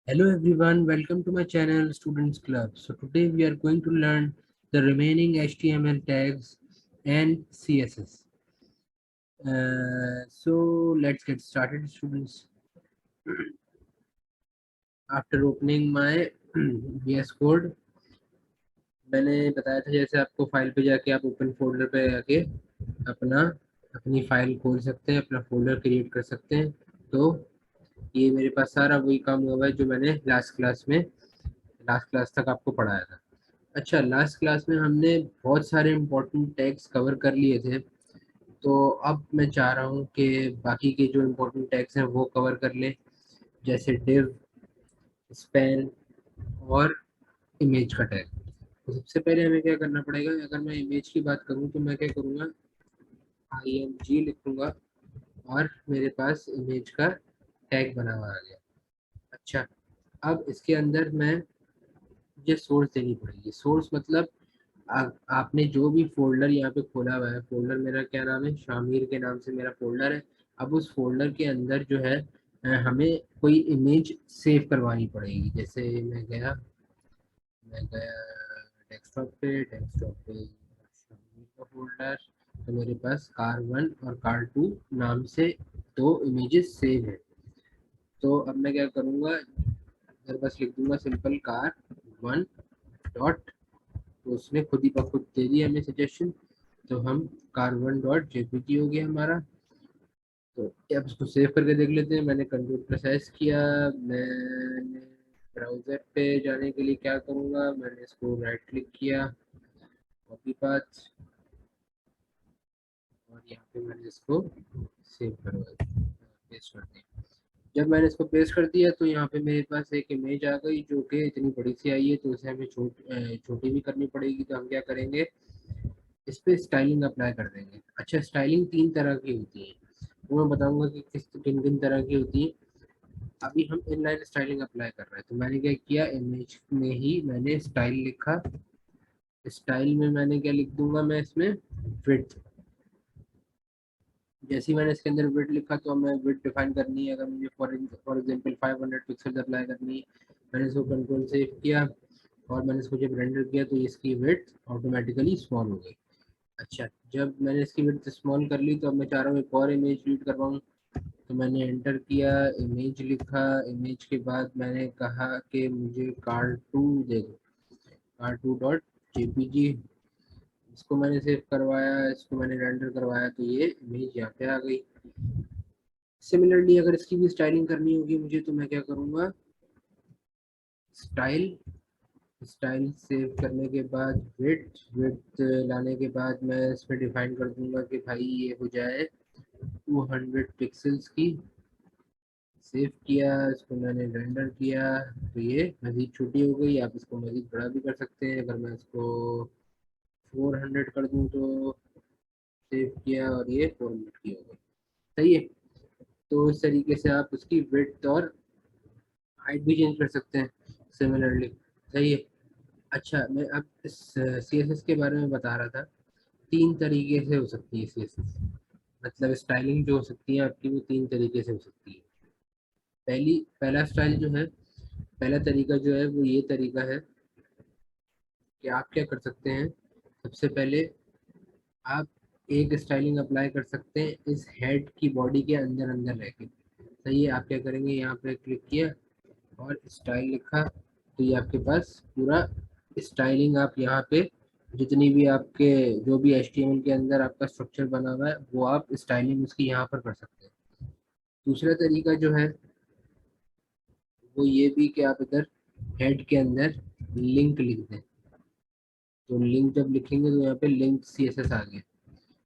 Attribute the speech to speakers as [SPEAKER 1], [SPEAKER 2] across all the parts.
[SPEAKER 1] Hello everyone, welcome to my channel Students Club. So today we are going to learn the remaining HTML tags and CSS. So let's get started students. After opening my VS Code, मैंने बताया था जैसे आपको file पे जाके आप open folder पे जाके अपना अपनी फाइल खोल सकते हैं, अपना फोल्डर क्रिएट कर सकते हैं। तो ये मेरे पास सारा वही काम हुआ है जो मैंने लास्ट क्लास तक आपको पढ़ाया था। अच्छा, लास्ट क्लास में हमने बहुत सारे इम्पोर्टेंट टैग्स कवर कर लिए थे। तो अब मैं चाह रहा हूँ कि बाकी के जो इम्पोर्टेंट टैग्स हैं वो कवर कर लें, जैसे div, स्पैन और इमेज का टैग। तो सबसे पहले हमें क्या करना पड़ेगा, अगर मैं इमेज की बात करूँ तो मैं क्या करूँगा, img लिखूंगा और मेरे पास इमेज का टैग बना हुआ आ गया। अच्छा, अब इसके अंदर मैं मुझे सोर्स देनी पड़ेगी। सोर्स मतलब आपने जो भी फोल्डर यहाँ पे खोला हुआ है, फोल्डर मेरा क्या नाम है, शामिर के नाम से मेरा फोल्डर है। अब उस फोल्डर के अंदर जो है हमें कोई इमेज सेव करवानी पड़ेगी। जैसे मैं गया डेस्कटॉप पे शामिर का फोल्डर, तो मेरे पास car1 और car2 नाम से दो इमेजेस सेव है। तो अब मैं क्या करूँगा, इधर बस लिख दूंगा सिंपल car1 डॉट, तो उसने खुद ही पर खुद दे दिया हमें सजेशन। तो हम car1 डॉट जेपीजी हो गया हमारा। तो अब इसको सेव करके देख लेते हैं। मैंने कंट्रोल प्रेस एस किया। मैंने ब्राउज़र पे जाने के लिए क्या करूँगा, मैंने इसको राइट क्लिक किया, कॉपी पाथ, और यहाँ पे मैंने इसको सेव करवा पेस्ट कर दिया। जब मैंने इसको पेस्ट कर दिया तो यहाँ पे मेरे पास एक इमेज आ गई जो कि इतनी बड़ी सी आई है, तो इसे हमें छोटी भी करनी पड़ेगी। तो हम क्या करेंगे, इस पे स्टाइलिंग अप्लाई कर देंगे। अच्छा, स्टाइलिंग तीन तरह की होती है, वो मैं बताऊंगा कि किस किन किन तरह की होती है। अभी हम इनलाइन स्टाइलिंग अप्लाई कर रहे हैं, तो मैंने क्या किया, इमेज में ही मैंने स्टाइल लिखा। स्टाइल में मैंने क्या लिख दूंगा, मैं इसमें विड्थ। जैसे ही मैंने इसके अंदर विड्थ लिखा तो हमें विड्थ डिफाइन करनी है। अगर मुझे फॉर एग्जांपल 500 पिक्सल अप्लाई करनी है, मैंने इसको कंट्रोल सेव किया और मैंने इसको जब रेंडर किया तो इसकी विड्थ ऑटोमेटिकली स्मॉल हो गई। अच्छा, जब मैंने इसकी विड्थ स्मॉल कर ली तो अब मैं चाह रहा हूँ एक और इमेज रीड करवाऊँ। तो मैंने एंटर किया, इमेज लिखा, इमेज के बाद मैंने कहा कि मुझे car2 दे दो, car2 डॉट जेपीजी। इसको मैंने सेव करवाया, इसको मैंने रेंडर करवाया, तो ये इमेज यहाँ पे आ गई। सिमिलरली अगर इसकी भी स्टाइलिंग करनी होगी मुझे, तो मैं क्या करूँगा, स्टाइल, स्टाइल सेव करने के बाद विड्थ, विड्थ लाने के बाद मैं इसमें डिफाइन कर दूंगा कि भाई ये हो जाए 200 पिक्सल्स की। सेव किया, इसको मैंने रेंडर किया, तो ये मज़ीद छोटी हो गई। आप इसको मज़ीद बड़ा भी कर सकते हैं। अगर मैं इसको 400 कर दूं तो सेव किया और ये 4 मिनट की हो गई। सही है। तो इस तरीके से आप उसकी विड्थ और हाइट भी चेंज कर सकते हैं सिमिलरली। सही है। अच्छा, मैं अब इस CSS के बारे में बता रहा था। तीन तरीके से हो सकती है CSS, मतलब स्टाइलिंग जो हो सकती है आपकी, वो तीन तरीके से हो सकती है। पहला स्टाइल जो है, पहला तरीका जो है वो ये तरीका है कि आप क्या कर सकते हैं, सबसे पहले आप एक स्टाइलिंग अप्लाई कर सकते हैं इस हेड की बॉडी के अंदर अंदर रह के। सही है। आप क्या करेंगे, यहाँ पे क्लिक किया और स्टाइल लिखा, तो ये आपके पास पूरा स्टाइलिंग, आप यहाँ पे जितनी भी आपके जो भी HTML के अंदर आपका स्ट्रक्चर बना हुआ है वो आप स्टाइलिंग उसकी यहाँ पर कर सकते हैं। दूसरा तरीका जो है वो ये भी कि आप इधर हेड के अंदर लिंक लिख दें। तो लिंक जब लिखेंगे तो यहाँ पे लिंक CSS आ गया।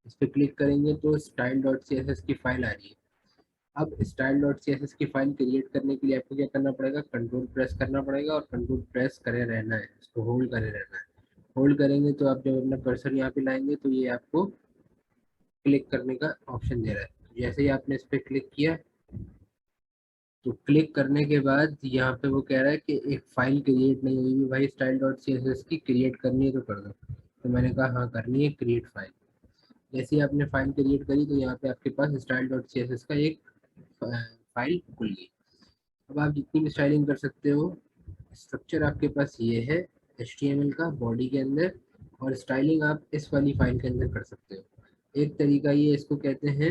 [SPEAKER 1] इस पर क्लिक करेंगे तो style dot C S S की फाइल आ रही है। अब style dot C S S की फाइल क्रिएट करने के लिए आपको क्या करना पड़ेगा, कंट्रोल प्रेस करना पड़ेगा और कंट्रोल प्रेस करे रहना है, इसको होल्ड करे रहना है। होल्ड करेंगे तो आप जब अपना कर्सर यहाँ पे लाएंगे तो ये आपको क्लिक करने का ऑप्शन दे रहा है। तो जैसे ही आपने इस पर क्लिक किया, तो क्लिक करने के बाद यहाँ पे वो कह रहा है कि एक फाइल क्रिएट नहीं हुई है भाई, style dot C S S की क्रिएट करनी है तो कर दो। तो मैंने कहा हाँ करनी है, क्रिएट फाइल। जैसे ही आपने फाइल क्रिएट करी तो यहाँ पे आपके पास style dot C S S का एक फाइल खुल गई। अब आप जितनी भी स्टाइलिंग कर सकते हो, स्ट्रक्चर आपके पास ये है HTML का बॉडी के अंदर, और स्टाइलिंग आप इस वाली फाइल के अंदर कर सकते हो। एक तरीका ये, इसको कहते हैं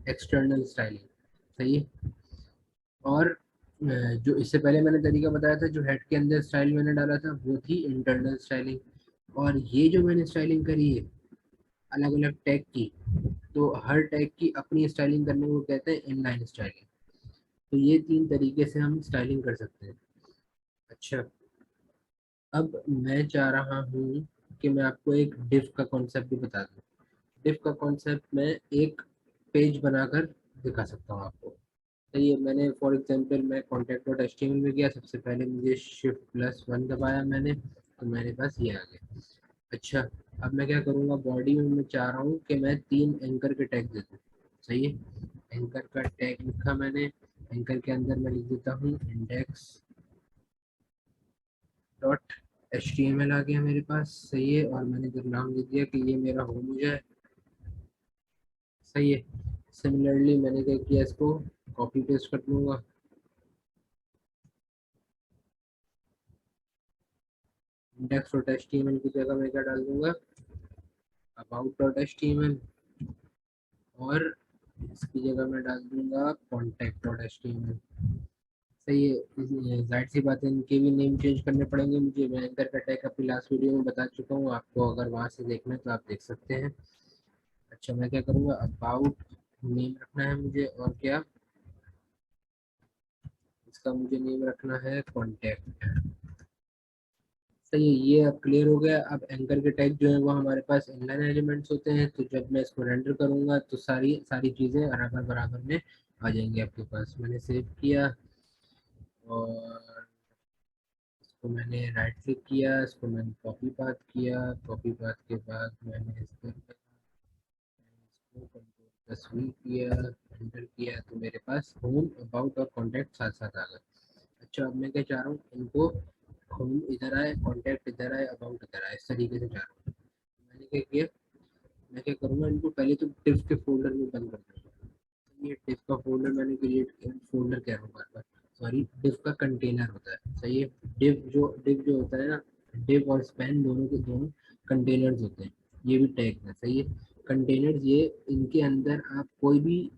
[SPEAKER 1] एक्सटर्नल स्टाइलिंग। सही है। और जो इससे पहले मैंने तरीका बताया था, जो हेड के अंदर स्टाइल मैंने डाला था, वो थी इंटरनल स्टाइलिंग। और ये जो मैंने स्टाइलिंग करी है अलग अलग टैग की, तो हर टैग की अपनी स्टाइलिंग करने को कहते हैं इनलाइन स्टाइलिंग। तो ये तीन तरीके से हम स्टाइलिंग कर सकते हैं। अच्छा, अब मैं चाह रहा हूँ कि मैं आपको एक डिफ का कॉन्सेप्ट भी बता दूँ। डिफ का कॉन्सेप्ट मैं एक पेज बनाकर दिखा सकता हूँ आपको। तो ये मैंने फॉर एग्जांपल मैं contact dot H T M L में गया, सबसे पहले मुझे शिफ्ट+1 दबाया मैंने, तो मेरे पास ये आ गया। अच्छा, अब मैं क्या करूँगा, बॉडी में मैं चाह रहा हूँ कि मैं 3 एंकर के टैग दे दूँ। सही है। एंकर का टैग लिखा मैंने, एंकर के अंदर मैं लिख देता हूँ index dot H T M L आ गया मेरे पास। सही है। और मैंने जब नाम दे दिया कि ये मेरा होम हो जाए। सही है। सिमिलरली मैंने क्या किया, इसको कॉपी पेस्ट कर लूँगा। Index dot H T M L की जगह मैं क्या डाल दूंगा, about dot H T M L. और इसकी जगह मैं डाल दूंगा contact dot H T M L. सही है। जाहिर सी बात है, इनके भी नेम चेंज करने पड़ेंगे मुझे। मैं एंकर का टैग अपनी लास्ट वीडियो में बता चुका हूँ आपको, अगर वहाँ से देखना है तो आप देख सकते हैं। अच्छा, मैं क्या करूँगा, अबाउट नेम रखना है मुझे, और क्या, इसका मुझे नेम रखना है कॉन्टैक्ट। सही है। ये अब क्लियर हो गया। अब एंकर के टैग जो है वो हमारे पास इनलाइन एलिमेंट्स होते हैं, तो जब मैं इसको रेंडर करूंगा तो सारी सारी चीज़ें बराबर बराबर में आ जाएंगी आपके पास। मैंने सेव किया, और इसको मैंने राइट क्लिक किया, इसको मैंने कॉपी पाथ किया। कॉपी पाथ के बाद मैंने इसको कंट्रोल+V किया, एंटर किया, तो मेरे पास होम, अबाउट और कॉन्टैक्ट साथ साथ आ गए। अच्छा, अब मैं क्या चाह रहा हूँ, इनको होम इधर आए, कॉन्टैक्ट इधर आए, अबाउट इधर आए, इस तरीके से चाह रहा हूँ। मैंने क्या किया, मैं क्या करूँगा, इनको पहले तो डिफ के फोल्डर में बंद कर दूँगा। ये डिफ का फोल्डर मैंने क्रिएट, फोल्डर कह रहा हूँ बार बार, सॉरी, डिफ का कंटेनर होता है। सही है। डिफ जो होता है ना, डिफ और स्पैन दोनों के दोनों कंटेनर्स होते हैं। ये भी टैग है। सही है। कंटेनर्स, ये इनके अंदर आप कोई भी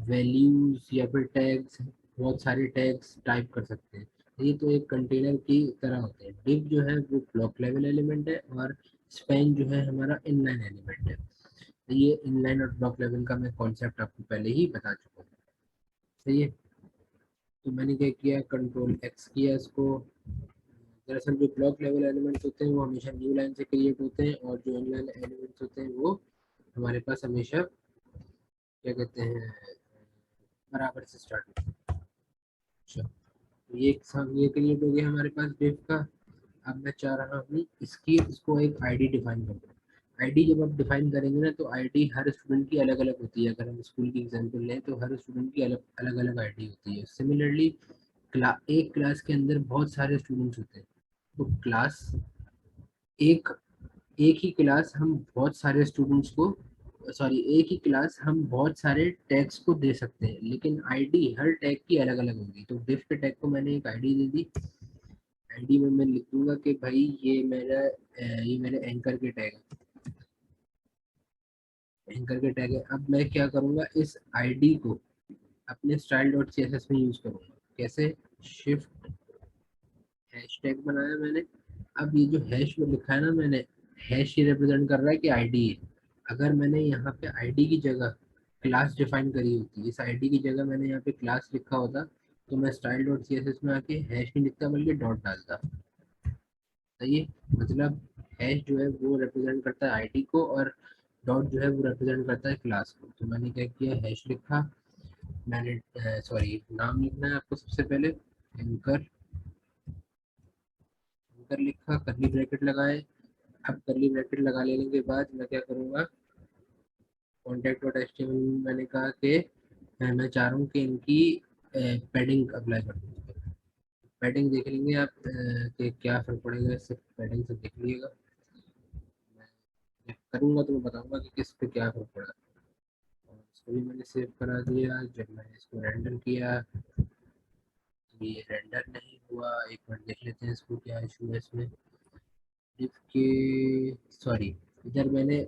[SPEAKER 1] वैल्यूज या फिर टैग्स, बहुत सारे टैग्स टाइप कर सकते हैं। ये तो एक कंटेनर की तरह होते हैं। डिफ जो है वो ब्लॉक लेवल एलिमेंट है, और स्पैन जो है हमारा इनलाइन एलिमेंट है। तो ये इनलाइन और ब्लॉक लेवल का मैं कॉन्सेप्ट आपको पहले ही बता चुका हूँ। सही है। तो मैंने क्या किया, कंट्रोल X किया इसको। दरअसल जो ब्लॉक लेवल एलिमेंट्स होते हैं वो हमेशा न्यू लाइन से क्रिएट होते हैं, और जो इनलाइन एलिमेंट्स होते हैं वो हमारे पास हमेशा क्या कहते हैं, बराबर से स्टार्ट होते हैं। अच्छा, तो ये क्रिएट हो गया हमारे पास डिव का। अब मैं चाह रहा हूँ इसको एक आईडी डिफाइन कर दूँ। आईडी जब आप डिफाइन करेंगे ना, तो आईडी हर स्टूडेंट की अलग अलग होती है। अगर हम स्कूल की एग्जांपल लें तो हर स्टूडेंट की अलग अलग अलग आईडी होती है। सिमिलरली एक क्लास के अंदर बहुत सारे स्टूडेंट्स होते हैं, तो क्लास एक एक ही क्लास हम बहुत सारे स्टूडेंट्स को, सॉरी, एक ही क्लास हम बहुत सारे टैग्स को दे सकते हैं, लेकिन आईडी हर टैग की अलग अलग होगी। तो डिफ के टैग को मैंने एक आईडी दे दी। आईडी में मैं लिख दूंगा कि भाई ये मेरे एंकर के टैग है। एंकर के टैग है। अब मैं क्या करूंगा, इस आईडी को अपने style dot C S S में यूज करूंगा। कैसे, शिफ्ट हैश टैग बनाया मैंने। अब ये जो हैश में लिखा है ना मैंने, हैश ये रिप्रेजेंट कर रहा है कि आईडी है। अगर मैंने यहाँ पे आईडी की जगह क्लास डिफाइन करी होती, इस आईडी की जगह मैंने यहाँ पे क्लास लिखा होता, तो मैं style dot C S S में आके हैश नहीं लिखता बल्कि डॉट डालता। सही है। मतलब हैश जो है वो रिप्रेजेंट करता है आईडी को, और डॉट जो है वो रिप्रेजेंट करता है क्लास को। तो मैंने क्या किया, हैश लिखा मैंने, सॉरी, नाम लिखना है आपको सबसे पहले, एंकर। एंकर लिखा, करली ब्रैकेट लगाए। अब करली ब्रैकेट लगा लेने के बाद मैं क्या करूँगा, contact dot H T M L मैंने कहा कि मैं चाह रहा हूँ कि इनकी पैडिंग अप्लाई कर दूँ। पैडिंग देख लेंगे आप कि क्या फर्क पड़ेगा इससे, पैडिंग से देख लीजिएगा। मैं करूँगा तो मैं बताऊँगा कि किस पे क्या फर्क पड़ा। और इसको भी मैंने सेव करा दिया। जब मैंने इसको रेंडर किया ये रेंडर नहीं हुआ, एक मिनट देख लेते हैं इसको क्या इशू है इसमें। इसके सॉरी, इधर मैंने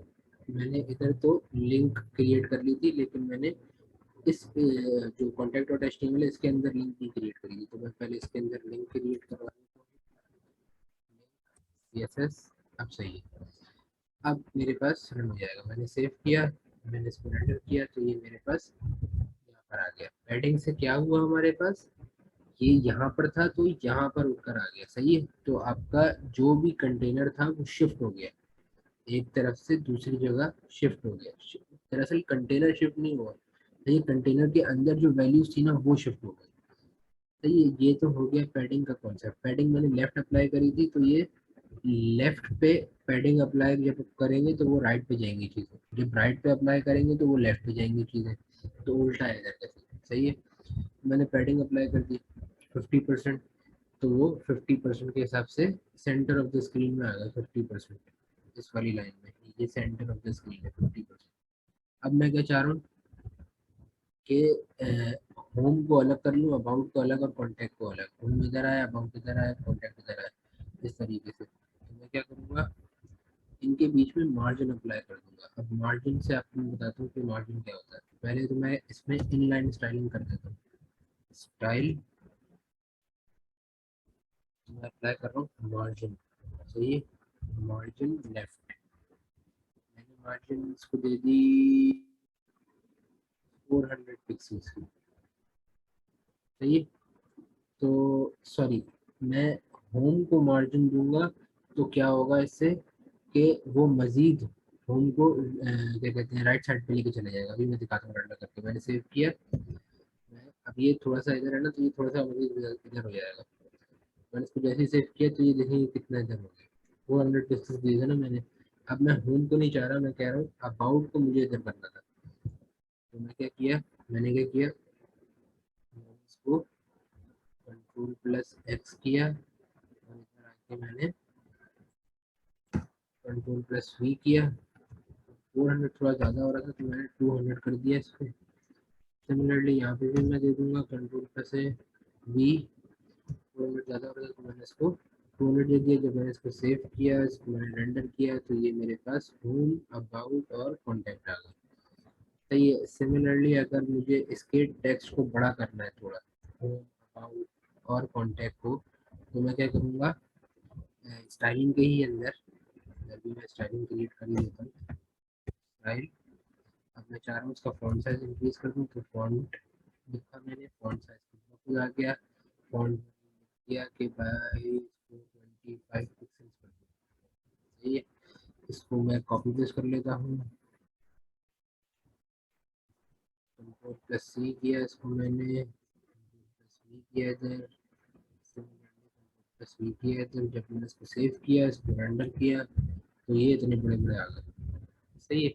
[SPEAKER 1] मैंने इधर तो लिंक क्रिएट कर ली थी, लेकिन मैंने इस जो कॉन्टैक्ट डॉट एचटीएमएल है इसके अंदर लिंक नहीं क्रिएट करी थी, तो मैं पहले इसके अंदर लिंक क्रिएट करवा देता हूँ। सीएसएस अब सही है। अब मेरे पास रन हो जाएगा, मैंने सेव किया, मैंने इसको रेंडर किया, तो ये मेरे पास यहाँ पर आ गया। पैडिंग से क्या हुआ हमारे पास, ये यहाँ पर था तो यहाँ पर उठकर आ गया, सही है। तो आपका जो भी कंटेनर था वो शिफ्ट हो गया, एक तरफ से दूसरी जगह शिफ्ट हो गया। दरअसल कंटेनर शिफ्ट नहीं हुआ, तो ये कंटेनर के अंदर जो वैल्यूज थी ना वो शिफ्ट हो गई। तो ये तो हो गया पैडिंग का कॉन्सेप्ट। पैडिंग मैंने लेफ्ट अप्लाई करी थी, तो ये लेफ्ट पे पैडिंग अप्लाई जब करेंगे तो वो राइट पे जाएंगी चीज़ें, जब राइट पे अप्लाई करेंगे तो वो लेफ्ट पे जाएंगी चीज़ें, तो उल्टा है इधर का। सही है, मैंने पैडिंग अप्लाई कर दी 50%, तो वो 50% के हिसाब से सेंटर ऑफ द स्क्रीन में आ गया 50%, इस वाली लाइन में ये सेंटर ऑफ द स्क्रीन है 50%। अब मैं क्या चाह रहा हूँ कि होम को अलग कर लूँ, अबाउट को अलग और कॉन्टैक्ट को अलग। होम इधर आया, अबाउट इधर आया, कॉन्टैक्ट इधर आया, इस तरीके से। तो मैं क्या करूँगा, इनके बीच में मार्जिन अप्लाई कर दूंगा। अब मार्जिन से आपको मैं बताता हूँ कि मार्जिन क्या होता है। पहले तो मैं इसमें इनलाइन स्टाइलिंग कर देता हूँ। स्टाइल मैं अप्लाई कर रहा हूँ मार्जिन, सही, मार्जिन लेफ्ट। मैंने मार्जिन इसको दे दी 400 पिक्सल्स की, सही है। तो सॉरी, मैं होम को मार्जिन दूंगा, तो क्या होगा इससे कि वो मजीद होम को क्या कहते हैं राइट साइड पे लेके चले जाएगा। अभी मैं दिखाता हूँ रन करके, मैंने सेव किया। अब ये थोड़ा सा इधर है ना, तो ये थोड़ा सा मजीद इधर हो जाएगा। मैंने इसको जैसे ही सेव किया तो ये देखेंगे कितना इधर हो गया, 400 पिक्सल्स दिए थे ना मैंने। अब मैं होम को नहीं चाह रहा, मैं कह रहा हूँ अबाउट को मुझे इधर करना था। तो मैं क्या किया, मैंने क्या किया, मैंने इसको कंट्रोल प्लस एक्स किया, और इधर आके मैंने कंट्रोल प्लस वी किया। 400 थोड़ा ज़्यादा हो रहा था तो मैंने 200 कर दिया इसको। सिमिलरली यहाँ पे भी मैं दे दूंगा कंट्रोल प्लस वी, 200 ज़्यादा हो रहा था तो मैंने इसको 200 दे दिया। जब मैंने इसको सेव किया, इसको मैंने रेंडर किया, तो ये मेरे पास होम, अबाउट और कॉन्टैक्ट आ गया। तो ये सिमिलरली अगर मुझे इसके टेक्स्ट को बड़ा करना है थोड़ा, होम, अबाउट और कॉन्टैक्ट को, तो मैं क्या करूँगा, स्टाइलिंग के ही अंदर अभी मैं स्टाइलिंग क्रिएट कर ही देता हूँ। स्टाइल, अब मैं चाह रहा हूँ उसका फॉन्ट साइज इंक्रीज कर दूँ, तो फॉन्ट लिखा मैंने, फॉन्ट साइज आ गया। फॉन्ट किया कि भाई इसको 25 पिक्सल्स कर दूँ, सही है। इसको मैं कॉपी पेस्ट कर लेता हूँ, कंट्रोल प्लस सी किया इसको मैंने, प्लस वी किया इधर, प्लस वी किया इधर। जब मैंने इसको सेव किया, इसको रेंडर किया, तो ये इतने बड़े बड़े आ गए, सही है।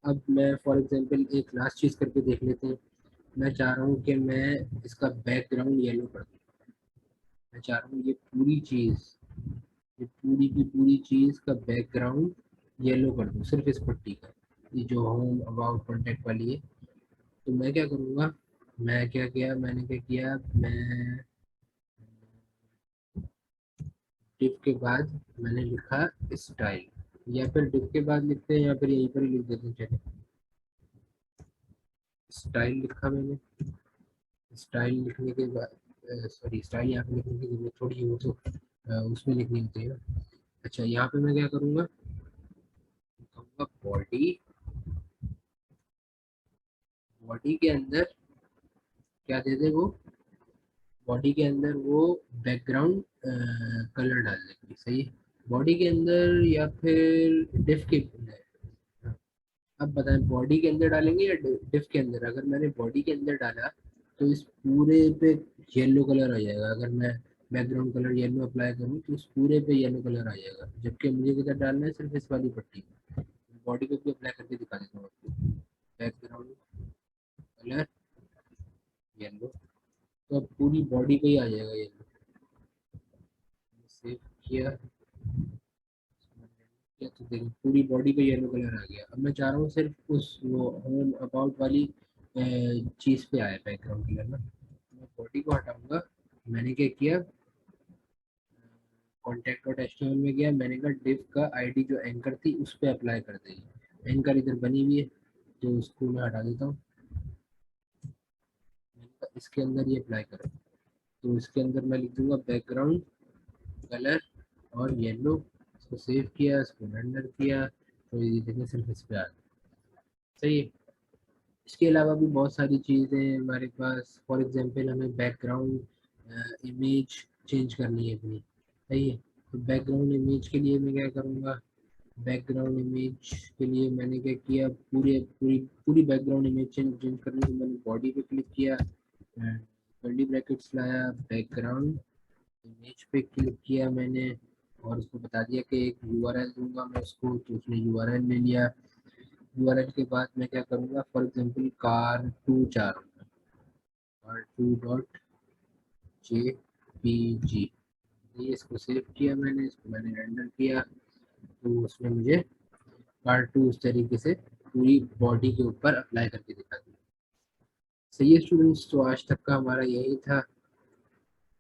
[SPEAKER 1] अब मैं फॉर एग्जांपल एक लास्ट चीज़ करके देख लेते हैं। मैं चाह रहा हूँ कि मैं इसका बैकग्राउंड येलो कर दूँ। मैं चाह रहा हूँ ये पूरी चीज़, ये पूरी की पूरी चीज़ का बैकग्राउंड येलो कर दूँ, सिर्फ इस पट्टी का, ये जो होम अबाउट कॉन्टैक्ट वाली है। तो मैं क्या करूँगा, मैं क्या किया, मैंने क्या किया, मैं डिव के बाद मैंने लिखा स्टाइल, या फिर डिव के बाद लिखते हैं या फिर यहीं पर ही लिख देते हैं, चलिए स्टाइल लिखा मैंने। स्टाइल लिखने के बाद सॉरी, स्टाइल यहाँ पे लिखने की जरूरत थोड़ी है, वो तो उसमें लिखनी होती है ना। अच्छा, यहाँ पे मैं क्या करूँगा, कहूँगा बॉडी, बॉडी के अंदर क्या दे दे वो, बॉडी के अंदर वो बैकग्राउंड कलर डाल देंगे, सही है। बॉडी के अंदर या फिर डिफ के अंदर, हाँ, अब बताएं बॉडी के अंदर डालेंगे या डिफ के अंदर। अगर मैंने बॉडी के अंदर डाला तो इस पूरे पे येलो कलर आ जाएगा। अगर मैं बैकग्राउंड कलर येलो अप्लाई करूँ तो इस पूरे पे येलो कलर आ जाएगा, जबकि मुझे किधर डालना है, सिर्फ इस वाली पट्टी। बॉडी को भी अप्लाई करके दिखा देता हूँ आपको। बैकग्राउंड कलर येलो, तो अब पूरी बॉडी पे ही आ जाएगा येलो। सेव किया, तो देखिए पूरी बॉडी पे येलो कलर आ गया। अब मैं चाह रहा हूँ सिर्फ उस वो होम अबाउट वाली चीज़ पे आया बैकग्राउंड कलर ना। मैं बॉडी को हटाऊंगा। मैंने क्या किया, कॉन्टैक्ट डॉट एचटीएमएल में गया, मैंने कहा डिव का आईडी जो एंकर थी उस पर अप्लाई कर देगी। एंकर इधर बनी हुई है तो उसको मैं हटा देता हूँ। मैंने कहा इसके अंदर ये अप्लाई करो, तो इसके अंदर मैं लिख दूंगा बैकग्राउंड कलर और येलो। इसको सेव किया, इसको रेंडर किया, तो ये देखिए सिर्फ इस पे आ गया। सही है। इसके अलावा भी बहुत सारी चीज़ें हैं हमारे पास। फॉर एग्जांपल हमें बैकग्राउंड इमेज चेंज करनी है अपनी। सही है। तो बैकग्राउंड इमेज के लिए मैं क्या करूँगा, बैकग्राउंड इमेज के लिए मैंने क्या किया, पूरी पूरी पूरी बैकग्राउंड इमेज चेंज करने के लिए मैंने बॉडी पे क्लिक किया, कर्ली ब्रैकेट्स लाया, बैकग्राउंड इमेज पे क्लिक किया मैंने, और उसको बता दिया कि एक यूआरएल दूंगा मैं उसको, तो उसने यूआरएल ले लिया। यूआरएल के बाद मैं क्या करूँगा, फॉर एग्जांपल कार टू चार, कार टू डॉट जेपीजी, ये इसको सेव किया मैंने, इसको मैंने रेंडर किया, तो उसने मुझे कार टू उस तरीके से पूरी बॉडी के ऊपर अप्लाई करके दिखा दिया। सही है स्टूडेंट्स, तो आज तक का हमारा यही था।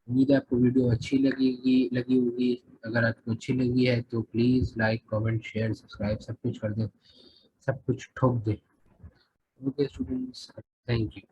[SPEAKER 1] उम्मीद है आपको वीडियो अच्छी लगी होगी। अगर आपको अच्छी लगी है तो please like comment share subscribe सब कुछ कर दें, सब कुछ ठोक दें। Okay students, thank you.